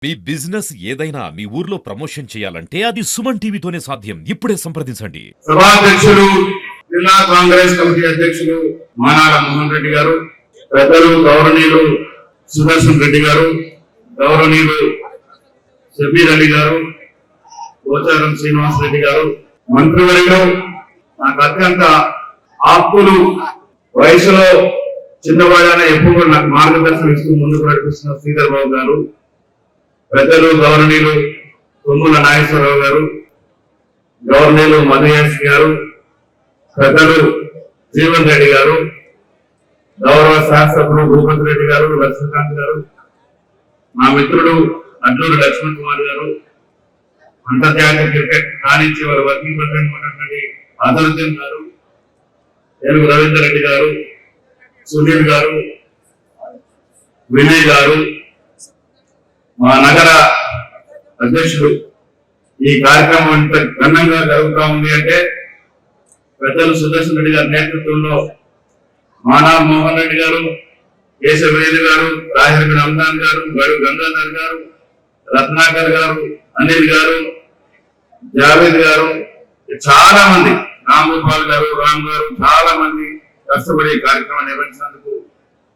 మీ business ఏదైనా మీ ఊర్లో promotion చేయాలంటే అది సుమన్ టీవీతోనే సాధ్యం. ఇప్పుడే సంప్రదించండి. సభాధ్యక్షులు జిల్లా కాంగ్రెస్ కమిటీ అధ్యక్షులు మానాల మోహన్ రెడ్డి గారు, పెద్దలు గౌరవనీయులు సుదర్శన్ రెడ్డి గారు, గౌరవనీయులు షబీర్ అలీ గారు, పోచారం శ్రీనివాస్ రెడ్డి గారు, మంత్రివర్యులు, నాకు అత్యంత ఆప్తులు, వయసులో చిన్నవాడైన ఎప్పుడు నాకు మార్గదర్శనం ఇస్తూ ముందుకు నడిపిస్తున్న శ్రీధర్ బాబు గారు, పెద్దలు గౌరవనీయులు తుమ్మల నాగేశ్వరరావు గారు, గౌరవనీయులు మధుయాస్ గారు, పెద్దలు జీవన్ రెడ్డి గారు, గౌరవ శాసకులు భూపతి రెడ్డి గారు, లక్ష్మీకాంత్ గారు, మా మిత్రుడు అడ్లూరు లక్ష్మణ్ కుమార్ గారు, అంతర్జాతీయ క్రికెట్ రాణించి వారు వర్కింగ్ ప్రెసిడెంట్ ఉన్నటువంటి అజరుద్దీన్ గారు, ఏనుగు రవీందర్ రెడ్డి గారు, సునీల్ గారు, వినయ్ గారు, మా నగర అధ్యక్షుడు, ఈ కార్యక్రమం ఇంత ఘనంగా జరుగుతూ ఉంది అంటే పెద్దలు సుదర్శన్ రెడ్డి గారి నేతృత్వంలో మానా మోహన్ రెడ్డి గారు, కేశవేలు గారు, రాహిర్ రంజాన్ గారు, గడు గంగాధర్ గారు, రత్నాకర్ గారు, అనిల్ గారు, జావేద్ గారు, చాలా మంది, రాంగోపాల్ గారు, రామ్ గారు, చాలా మంది కష్టపడి కార్యక్రమాన్ని నిర్వహించినందుకు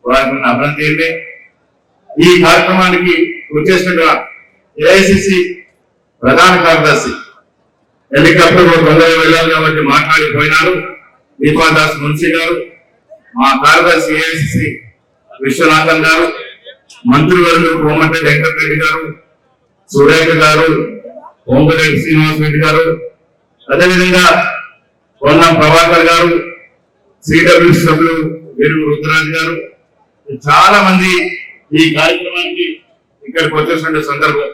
వారిని అభినందించండి. ఈ కార్యక్రమానికి వచ్చేసినట్టుగా ఏఐసిసి ప్రధాన కార్యదర్శి హెలికాప్టర్ తొందరగా వెళ్ళాలి కాబట్టి మాట్లాడిపోయినారు దీపాదాస్ మున్సీ గారు, మా కార్యదర్శి ఏఐసిసి విశ్వనాథన్ గారు, మంత్రివర్యులు కోమటిరెడ్డి వెంకటరెడ్డి గారు, సురేఖ గారు, ఓంకరెడ్డి శ్రీనివాస్ రెడ్డి గారు, అదేవిధంగా పొన్నం ప్రభాకర్ గారు, సిడబ్ల్యూ సభ్యులు ఏనుగు రుద్రరాజు గారు, చాలా మంది ఈ కార్యక్రమానికి ఇక్కడికి వచ్చేసిన సందర్భం.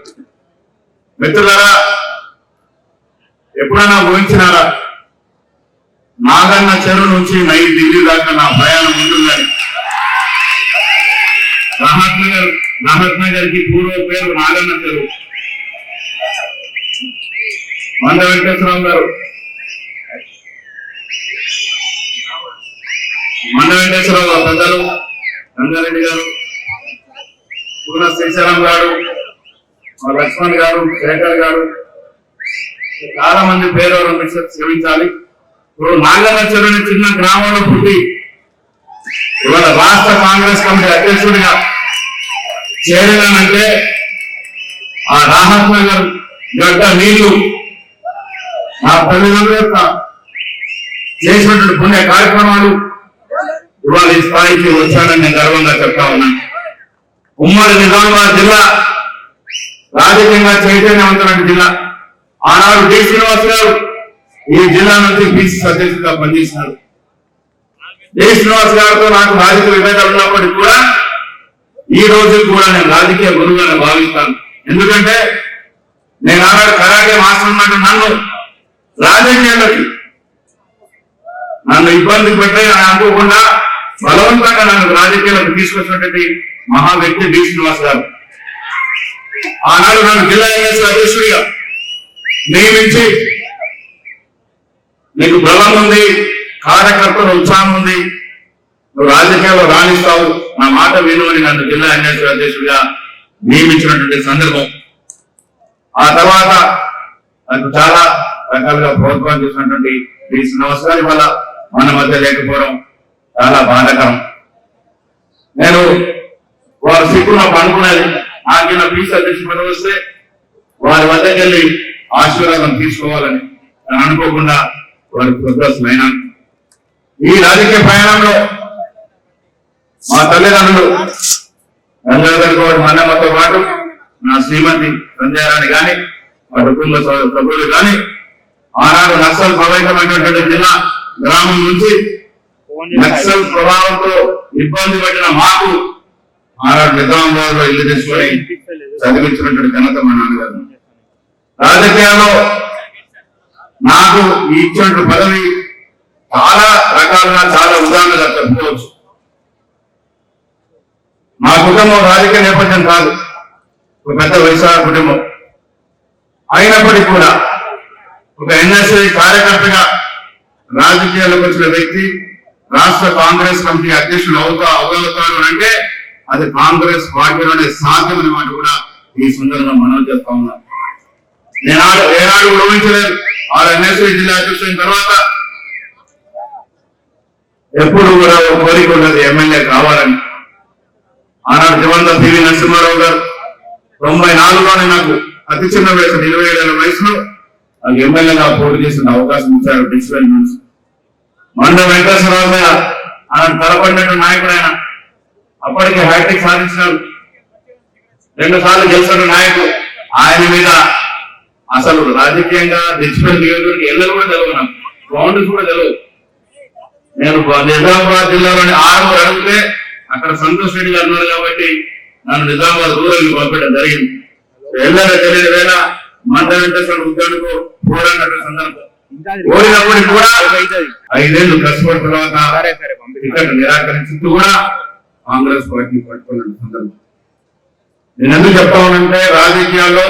మిత్రులారా, ఎప్పుడైనా ఊహించినారా నాగన్న నుంచి నై ఢిల్లీ దాకా నా ప్రయాణం ఉంటుందని? రాహత్ నగర్ కి పూర్వ పేరు నాగన్న చెరువు. మంద వెంకటేశ్వరరావు గారు, మంద వెంకటేశ్వరరావు పెద్దలు, రంగారెడ్డి గారు, పూర్ణ శ్రీశైలం గారు, లక్ష్మణ్ గారు, శేఖర్ గారు, చాలా మంది పేరు క్షమించాలి. ఇప్పుడు నాగన్న చెరువుని చిన్న గ్రామంలో పుట్టి ఇవాళ రాష్ట్ర కాంగ్రెస్ కమిటీ అధ్యక్షుడిగా చేరినానంటే ఆ రాహత్ నగర్ గడ్డ నీళ్లు నా తల్లిదండ్రుల యొక్క చేసినటువంటి పుణ్య కార్యక్రమాలు ఇవాళ ఈ స్థాయికి వచ్చానని నేను గర్వంగా చెప్తా ఉన్నాను. ఉమ్మడి నిజామాబాద్ జిల్లా రాజకీయంగా చైతన్యవంతమైన జిల్లా. ఆనాడు డి శ్రీనివాస్ గారు ఈ జిల్లా నుంచి బీసీ అధ్యక్షుడిగా పనిచేసినారు. డి శ్రీనివాస్ గారితో నాకు రాజకీయ విభేదాలు ఉన్నప్పటికీ కూడా ఈ రోజు కూడా నేను రాజకీయ గురువుగా భావిస్తాను. ఎందుకంటే నేను ఆనాడు కరాటే మాస్టర్ ఉన్నట్టు నన్ను ఇబ్బంది పెట్టే అనుకోకుండా బలవంతంగా నన్ను రాజకీయాలకు తీసుకొచ్చినటువంటి మహా వ్యక్తి డి శ్రీనివాస్ గారు. ఆనాడు నన్ను జిల్లా ఎమ్మెల్సీ అధ్యక్షుడిగా నియమించి నీకు బలం ఉంది, కార్యకర్తలు ఉత్సాహం ఉంది, నువ్వు రాజకీయాల్లో రాణిస్తావు, నా మాట విను అని నన్ను జిల్లా ఎమ్మెల్సీ అధ్యక్షుడిగా నియమించినటువంటి సందర్భం. ఆ తర్వాత నాకు చాలా రకాలుగా ప్రోత్సాహం చేసినటువంటి డి శ్రీనివాస్ గారి వల్ల మన మధ్య లేకపోవడం చాలా బాధాకరం. నేను వారు సిక్కులో అనుకునేది నాకిన్న పీసీ అధ్యక్షుడు పదవి వస్తే వారి వద్దకు వెళ్ళి ఆశీర్వాదం తీసుకోవాలని అనుకోకుండా వారి ప్రదర్శన. ఈ రాజకీయ ప్రయాణంలో మా తల్లిదండ్రులు గంగాధర్ గౌడ్ మన్నమ్మతో పాటు నా శ్రీమతి సంధ్యారాణి కానీ మా కుటుంబ సభ్యులు కానీ ఆనాడు నక్సల్ ప్రభావితమైనటువంటి జిల్లా గ్రామం నుంచి నక్సల్ ప్రభావంతో ఇబ్బంది పడిన మాకు ఆనాడు నిజామాబాద్ లో ఇల్లు తీసుకొని చదివించినటువంటి ఘనత మా నాన్నగారు. రాజకీయాల్లో నాకు ఇచ్చినటువంటి పదవి చాలా రకాలుగా చాలా ఉదాహరణగా చెప్పుకోవచ్చు. మా కుటుంబం రాజకీయ నేపథ్యం కాదు, ఒక పెద్ద వైశాఖ కుటుంబం అయినప్పటికీ కూడా ఒక ఎన్ఎస్ఐ కార్యకర్తగా రాజకీయాల్లోకి వచ్చిన వ్యక్తి రాష్ట్ర కాంగ్రెస్ కమిటీ అధ్యక్షుడు అవుతాడు అంటే అది కాంగ్రెస్ పార్టీలోనే సాధ్యమనే మాట కూడా ఈ సందర్భంగా మనవి చేస్తా ఉన్నా. నేను ఏనాడు ఊహించలేదు ఎన్ఎస్ఏ జిల్లా అధ్యక్షుడైన తర్వాత ఎప్పుడు కూడా ఒక కోరిక ఉన్నది ఎమ్మెల్యే కావాలని. ఆనాడు దివంగత పివి నరసింహారావు గారు 94లోనే నాకు అతి చిన్న వయసు 27 ఏళ్ల వయసులో నాకు ఎమ్మెల్యేగా పోటీ చేసిన అవకాశం ఇచ్చారు. డిస్ట్రిక్ట్ నుంచి మండ వెంకటేశ్వరరావు గారు ఆయన తలపడినట్టు నాయకుడు. ఆయన అప్పటికే హ్యాట్రిక్ సాధించినారు, 2 సార్లు గెలిచిన నాయకుడు. ఆయన మీద అసలు రాజకీయంగా డిస్ట్రిక్ట్ నియోజకవర్గం ఎల్లలు కూడా తెలియదు, నాకు బౌండరీస్ కూడా తెలియదు. నేను నిజామాబాద్ జిల్లాలోని 6 అడిగితే అక్కడ సంతోష్ రెడ్డి గారు ఉన్నారు కాబట్టి నన్ను నిజామాబాద్ రూరల్ పంపించడం జరిగింది. ఎల్లగా తెలియని వేళ మండ వెంకటేశ్వర ఉద్యోగులకు పోరాడిన సందర్భం ఓడినప్పటికి కూడా 5 ఏళ్లు కష్టపడిన తర్వాత టికెట్ నిరాకరించి కూడా కాంగ్రెస్ పార్టీ పట్టుకున్న సందర్భం. నేను ఎందుకు చెప్తానంటే రాజకీయాల్లో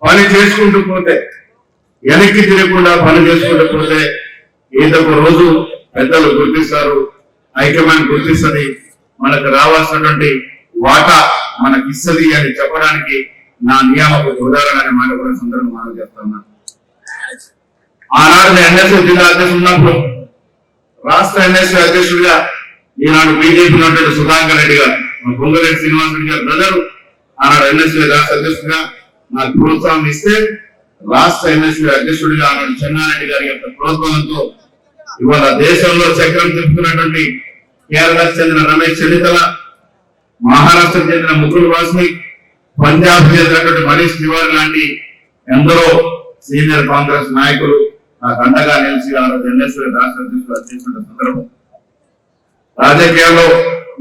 పని చేసుకుంటూ పోతే, వెనక్కి తిరగకుండా పని చేసుకుంటూ పోతే ఏదో ఒక రోజు పెద్దలు గుర్తిస్తారు, హైకమాండ్ గుర్తిస్తుంది, మనకు రావాల్సినటువంటి వాటా మనకి ఇస్తుంది అని చెప్పడానికి నా నియామక ఉదాహరణ అనే మాట కూడా సందర్భంగా మనం చెప్తున్నా. ఆనాడు ఎన్ఎస్ఏ జిల్లా అధ్యక్షుడు ఉన్నప్పుడు రాష్ట్ర ఎన్ఎస్ఏ అధ్యక్షుడిగా ఈనాడు బీజేపీ ఉన్నటువంటి సుధాకర్ రెడ్డి గారు, పొంగులేటి శ్రీనివాస్ రెడ్డి గారు బ్రదరు, ఆనాడు ఎన్ఎస్ఏ రాష్ట్ర అధ్యక్షుడిగా నాకు ప్రోత్సాహం ఇస్తే రాష్ట్ర ఎన్ఎస్ఏ అధ్యక్షుడిగా ఆనాడు చెన్నారెడ్డి గారి యొక్క ప్రోత్సాహంతో ఇవాళ దేశంలో చక్రం తిప్పుతున్నటువంటి కేరళకు చెందిన రమేష్ చెన్నితల, మహారాష్ట్రకు చెందిన ముకుల్ వాస్నిక్, పంజాబ్ చెందినటువంటి మనీష్ తివారీ లాంటి ఎందరో సీనియర్ కాంగ్రెస్ నాయకులు నాకు అండగా నిలిచి ఎన్ఎస్ఏ రాష్ట్ర అధ్యక్షులు చేసిన సందర్భం. రాజకీయాల్లో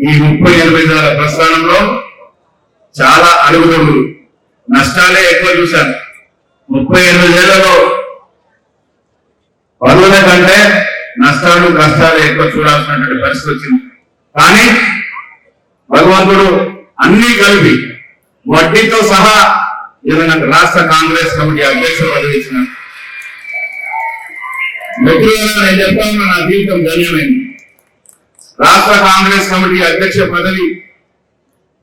ఈ 30-80 ఏళ్ల ప్రస్థానంలో చాలా అడుగుదొడుగులు, నష్టాలే ఎక్కువ చూశాను. 38 ఏళ్లలో పనుల కంటే నష్టాలు కష్టాలు ఎక్కువ చూడాల్సినటువంటి పరిస్థితి వచ్చింది. కానీ భగవంతుడు అన్ని కలిపి వడ్డీతో సహా ఏదైనా రాష్ట్ర కాంగ్రెస్ కమిటీ అధ్యక్ష పదవి ఇచ్చినారు. మిత్రులారా, నేను చెప్తాను, నా జీవితం ధన్యమైంది. రాష్ట్ర కాంగ్రెస్ కమిటీ అధ్యక్ష పదవి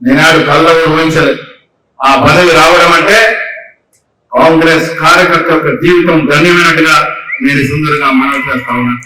నేనాడు కళ్ళ ఊహించలేదు. ఆ పదవి రావడం అంటే కాంగ్రెస్ కార్యకర్త యొక్క జీవితం ధన్యమైనట్టుగా నేను సుందరంగా మనవి చేస్తా ఉన్నాను.